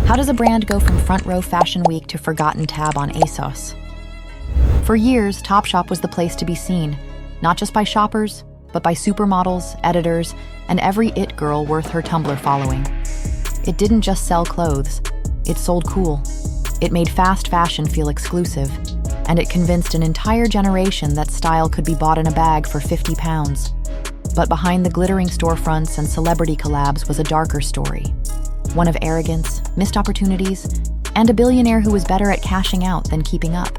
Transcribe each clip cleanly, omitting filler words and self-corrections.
How does a brand go from front row Fashion Week to forgotten tab on ASOS? For years, Topshop was the place to be seen, not just by shoppers, but by supermodels, editors, and every it girl worth her Tumblr following. It didn't just sell clothes, it sold cool. It made fast fashion feel exclusive, and it convinced an entire generation that style could be bought in a bag for 50 pounds. But behind the glittering storefronts and celebrity collabs was a darker story. One of arrogance, missed opportunities, and a billionaire who was better at cashing out than keeping up.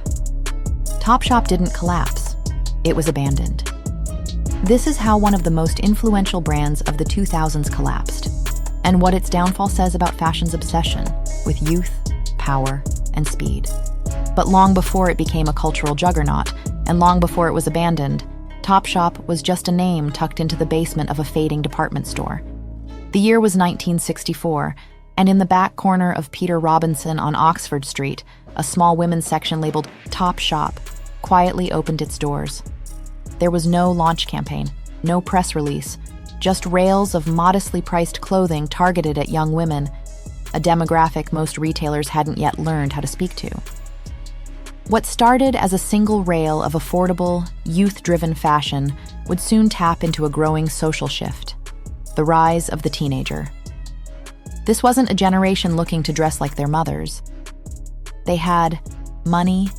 Topshop didn't collapse, it was abandoned. This is how one of the most influential brands of the 2000s collapsed, and what its downfall says about fashion's obsession with youth, power, and speed. But long before it became a cultural juggernaut, and long before it was abandoned, Topshop was just a name tucked into the basement of a fading department store. The year was 1964, and in the back corner of Peter Robinson on Oxford Street, a small women's section labeled Topshop quietly opened its doors. There was no launch campaign, no press release, just rails of modestly priced clothing targeted at young women, a demographic most retailers hadn't yet learned how to speak to. What started as a single rail of affordable, youth-driven fashion would soon tap into a growing social shift, the rise of the teenager. This wasn't a generation looking to dress like their mothers. They had money,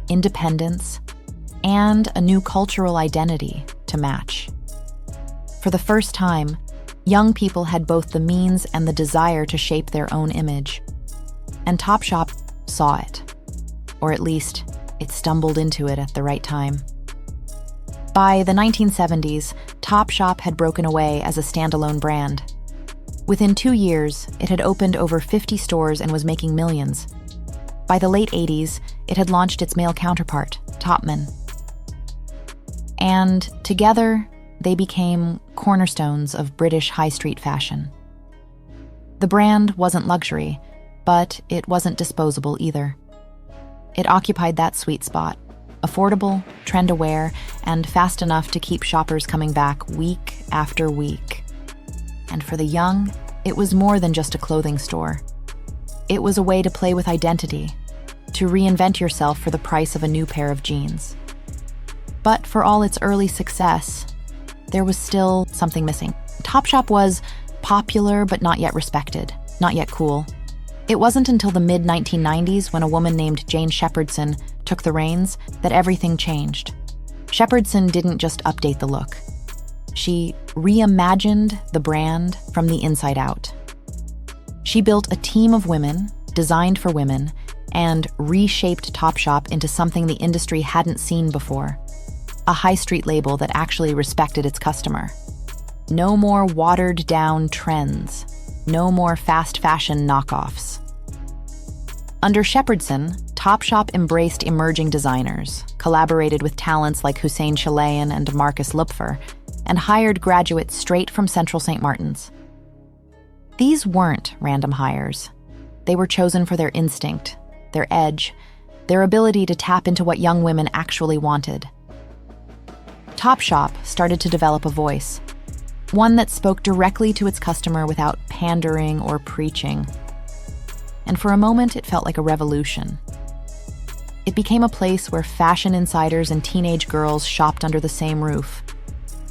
independence, and a new cultural identity to match. For the first time, young people had both the means and the desire to shape their own image. And Topshop saw it. Or at least, it stumbled into it at the right time. By the 1970s, Topshop had broken away as a standalone brand. Within 2 years, it had opened over 50 stores and was making millions. By the late 80s, it had launched its male counterpart, Topman. And together, they became cornerstones of British high street fashion. The brand wasn't luxury, but it wasn't disposable either. It occupied that sweet spot, affordable, trend-aware, and fast enough to keep shoppers coming back week after week. And for the young, it was more than just a clothing store. It was a way to play with identity, to reinvent yourself for the price of a new pair of jeans. But for all its early success, there was still something missing. Topshop was popular but not yet respected, not yet cool. It wasn't until the mid-1990s, when a woman named Jane Shepherdson took the reins, that everything changed. Shepherdson didn't just update the look. She reimagined the brand from the inside out. She built a team of women, designed for women, and reshaped Topshop into something the industry hadn't seen before. A high street label that actually respected its customer. No more watered-down trends. No more fast fashion knockoffs. Under Shepherdson, Topshop embraced emerging designers, collaborated with talents like Hussein Chalayan and Marcus Lupfer, and hired graduates straight from Central St. Martin's. These weren't random hires. They were chosen for their instinct, their edge, their ability to tap into what young women actually wanted. Topshop started to develop a voice, one that spoke directly to its customer without pandering or preaching. And for a moment, it felt like a revolution. It became a place where fashion insiders and teenage girls shopped under the same roof,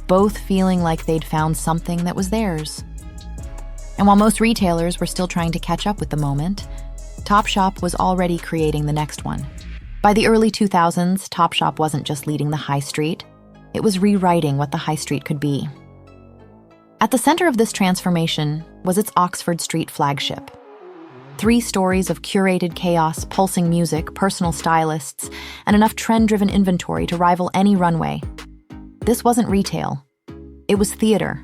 both feeling like they'd found something that was theirs. And while most retailers were still trying to catch up with the moment, Topshop was already creating the next one. By the early 2000s, Topshop wasn't just leading the high street, it was rewriting what the high street could be. At the center of this transformation was its Oxford Street flagship. 3 stories of curated chaos, pulsing music, personal stylists, and enough trend-driven inventory to rival any runway. This wasn't retail. It was theater,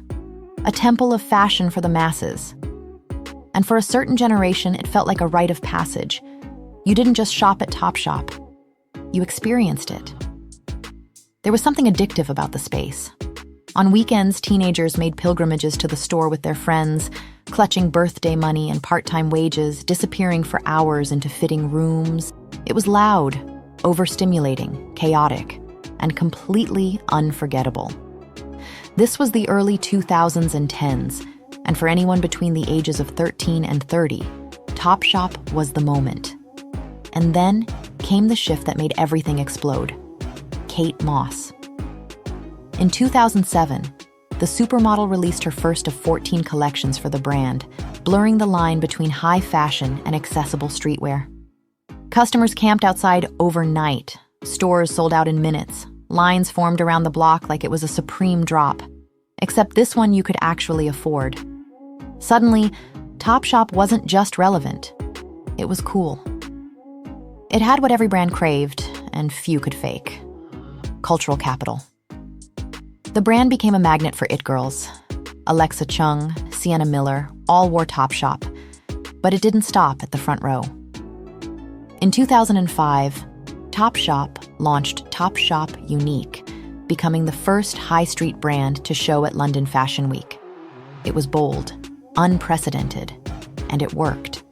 a temple of fashion for the masses. And for a certain generation, it felt like a rite of passage. You didn't just shop at Topshop. You experienced it. There was something addictive about the space. On weekends, teenagers made pilgrimages to the store with their friends, clutching birthday money and part-time wages, disappearing for hours into fitting rooms. It was loud, overstimulating, chaotic, and completely unforgettable. This was the early 2000s and 10s, and for anyone between the ages of 13 and 30, Topshop was the moment. And then came the shift that made everything explode. Kate Moss. In 2007, the supermodel released her first of 14 collections for the brand, blurring the line between high fashion and accessible streetwear. Customers camped outside overnight. Stores sold out in minutes. Lines formed around the block like it was a supreme drop. Except this one you could actually afford. Suddenly, Topshop wasn't just relevant. It was cool. It had what every brand craved, and few could fake. Cultural capital. The brand became a magnet for it girls. Alexa Chung, Sienna Miller, all wore Topshop. But it didn't stop at the front row. In 2005, Topshop launched Topshop Unique, becoming the first high street brand to show at London Fashion Week. It was bold, unprecedented, and it worked.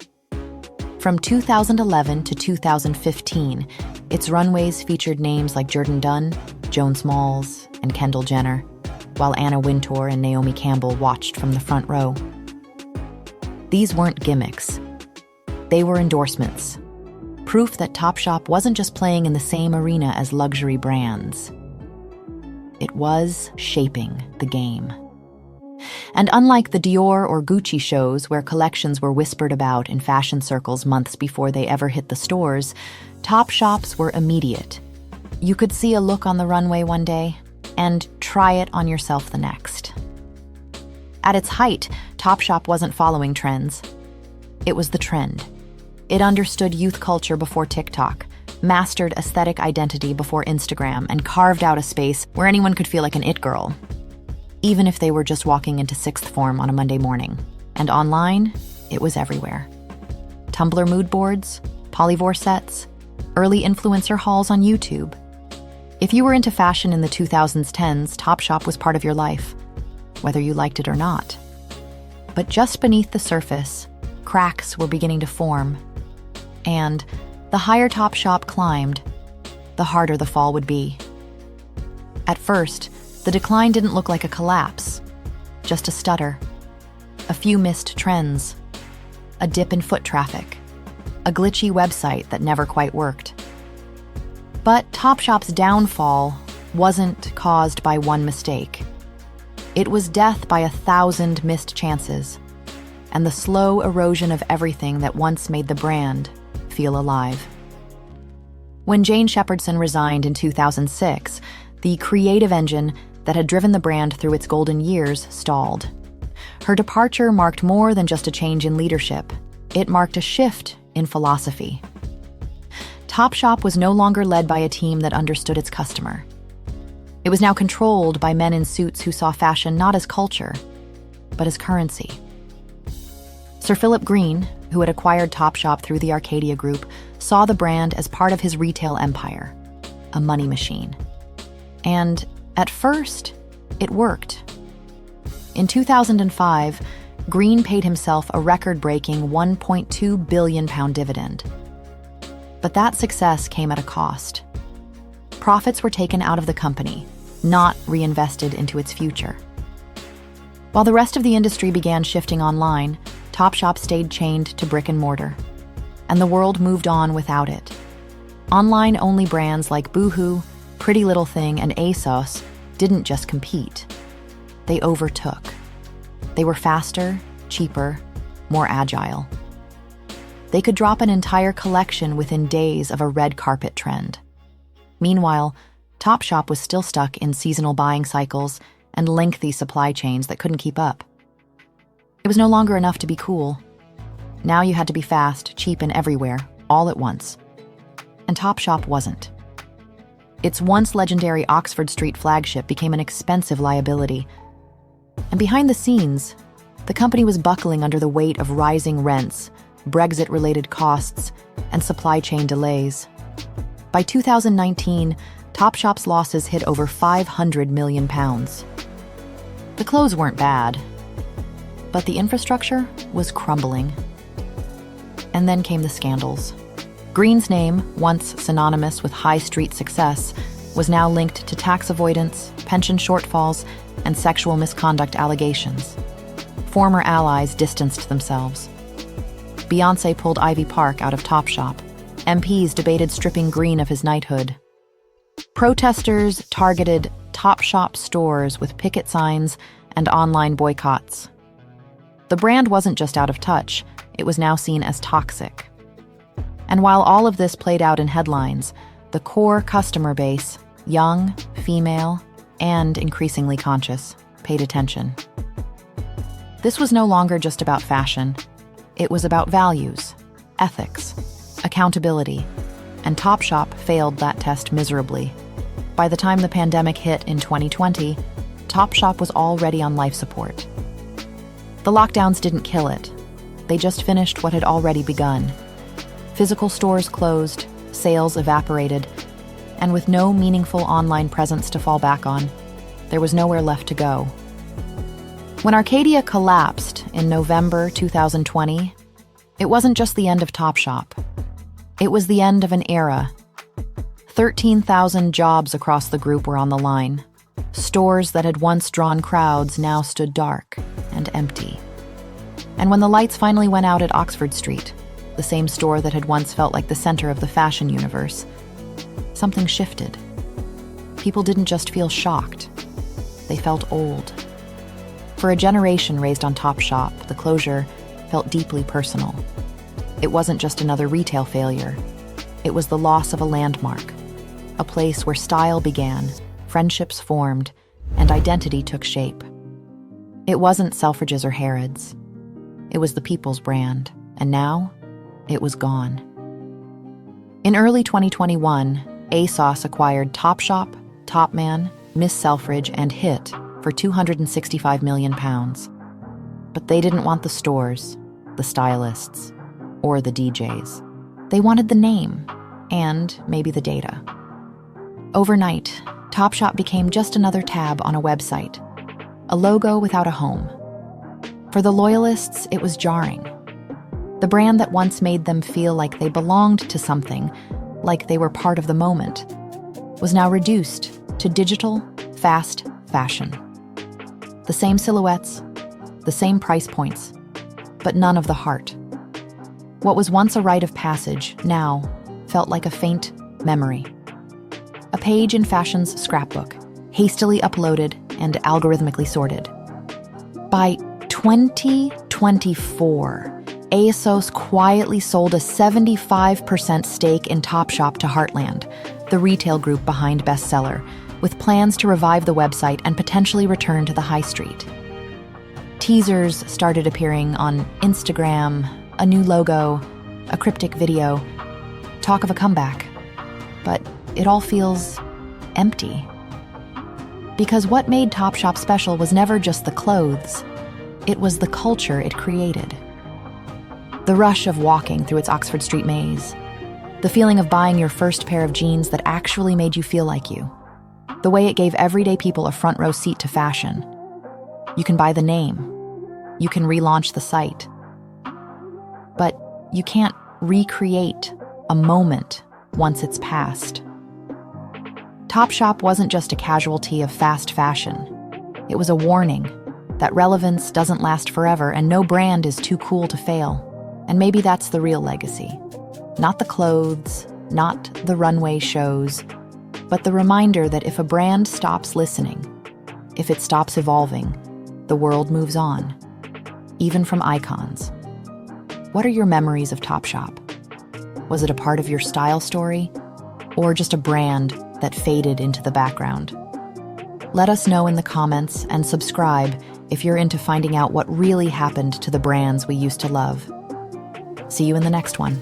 From 2011 to 2015, its runways featured names like Jordan Dunn, Joan Smalls, and Kendall Jenner, while Anna Wintour and Naomi Campbell watched from the front row. These weren't gimmicks. They were endorsements. Proof that Topshop wasn't just playing in the same arena as luxury brands. It was shaping the game. And unlike the Dior or Gucci shows where collections were whispered about in fashion circles months before they ever hit the stores, Topshops were immediate. You could see a look on the runway one day and try it on yourself the next. At its height, Topshop wasn't following trends. It was the trend. It understood youth culture before TikTok, mastered aesthetic identity before Instagram, and carved out a space where anyone could feel like an it girl, even if they were just walking into sixth form on a Monday morning. And online, it was everywhere. Tumblr mood boards, polyvore sets, early influencer hauls on YouTube. If you were into fashion in the 2010s, Topshop was part of your life, whether you liked it or not. But just beneath the surface, cracks were beginning to form. And the higher Topshop climbed, the harder the fall would be. At first, the decline didn't look like a collapse, just a stutter. A few missed trends, a dip in foot traffic, a glitchy website that never quite worked. But Topshop's downfall wasn't caused by one mistake. It was death by 1,000 missed chances, and the slow erosion of everything that once made the brand feel alive. When Jane Shepherdson resigned in 2006, the creative engine that had driven the brand through its golden years stalled. Her departure marked more than just a change in leadership. It marked a shift in philosophy. Topshop was no longer led by a team that understood its customer. It was now controlled by men in suits who saw fashion not as culture, but as currency. Sir Philip Green, who had acquired Topshop through the Arcadia Group, saw the brand as part of his retail empire, a money machine. And at first, it worked. In 2005, Green paid himself a record-breaking £1.2 billion dividend. But that success came at a cost. Profits were taken out of the company, not reinvested into its future. While the rest of the industry began shifting online, Topshop stayed chained to brick and mortar, and the world moved on without it. Online-only brands like Boohoo, Pretty Little Thing, and ASOS didn't just compete. They overtook. They were faster, cheaper, more agile. They could drop an entire collection within days of a red carpet trend. Meanwhile, Topshop was still stuck in seasonal buying cycles and lengthy supply chains that couldn't keep up. It was no longer enough to be cool. Now you had to be fast, cheap, and everywhere, all at once. And Topshop wasn't. Its once legendary Oxford Street flagship became an expensive liability. And behind the scenes, the company was buckling under the weight of rising rents, Brexit-related costs, and supply chain delays. By 2019, Topshop's losses hit over £500 million. The clothes weren't bad, but the infrastructure was crumbling. And then came the scandals. Green's name, once synonymous with high street success, was now linked to tax avoidance, pension shortfalls, and sexual misconduct allegations. Former allies distanced themselves. Beyoncé pulled Ivy Park out of Topshop. MPs debated stripping Green of his knighthood. Protesters targeted Topshop stores with picket signs and online boycotts. The brand wasn't just out of touch, it was now seen as toxic. And while all of this played out in headlines, the core customer base, young, female, and increasingly conscious, paid attention. This was no longer just about fashion. It was about values, ethics, accountability, and Topshop failed that test miserably. By the time the pandemic hit in 2020, Topshop was already on life support. The lockdowns didn't kill it. They just finished what had already begun. Physical stores closed, sales evaporated, and with no meaningful online presence to fall back on, there was nowhere left to go. When Arcadia collapsed in November 2020, it wasn't just the end of Topshop. It was the end of an era. 13,000 jobs across the group were on the line. Stores that had once drawn crowds now stood dark and empty. And when the lights finally went out at Oxford Street, the same store that had once felt like the center of the fashion universe, something shifted. People didn't just feel shocked. They felt old. For a generation raised on Topshop, the closure felt deeply personal. It wasn't just another retail failure. It was the loss of a landmark, a place where style began, friendships formed, and identity took shape. It wasn't Selfridges or Harrods. It was the people's brand, and now it was gone. In early 2021, ASOS acquired Topshop, Topman, Miss Selfridge, and Hit for £265 million. But they didn't want the stores, the stylists, or the DJs. They wanted the name, and maybe the data. Overnight, Topshop became just another tab on a website, a logo without a home. For the loyalists, it was jarring. The brand that once made them feel like they belonged to something, like they were part of the moment, was now reduced to digital, fast fashion. The same silhouettes, the same price points, but none of the heart. What was once a rite of passage now felt like a faint memory. A page in fashion's scrapbook, hastily uploaded and algorithmically sorted. By 2024, ASOS quietly sold a 75% stake in Topshop to Heartland, the retail group behind Bestseller, with plans to revive the website and potentially return to the high street. Teasers started appearing on Instagram, a new logo, a cryptic video, talk of a comeback. But it all feels empty. Because what made Topshop special was never just the clothes, it was the culture it created. The rush of walking through its Oxford Street maze, the feeling of buying your first pair of jeans that actually made you feel like you, the way it gave everyday people a front row seat to fashion. You can buy the name, you can relaunch the site, but you can't recreate a moment once it's passed. Topshop wasn't just a casualty of fast fashion. It was a warning that relevance doesn't last forever and no brand is too cool to fail. And maybe that's the real legacy. Not the clothes, not the runway shows, but the reminder that if a brand stops listening, if it stops evolving, the world moves on, even from icons. What are your memories of Topshop? Was it a part of your style story, or just a brand that faded into the background? Let us know in the comments and subscribe if you're into finding out what really happened to the brands we used to love. See you in the next one.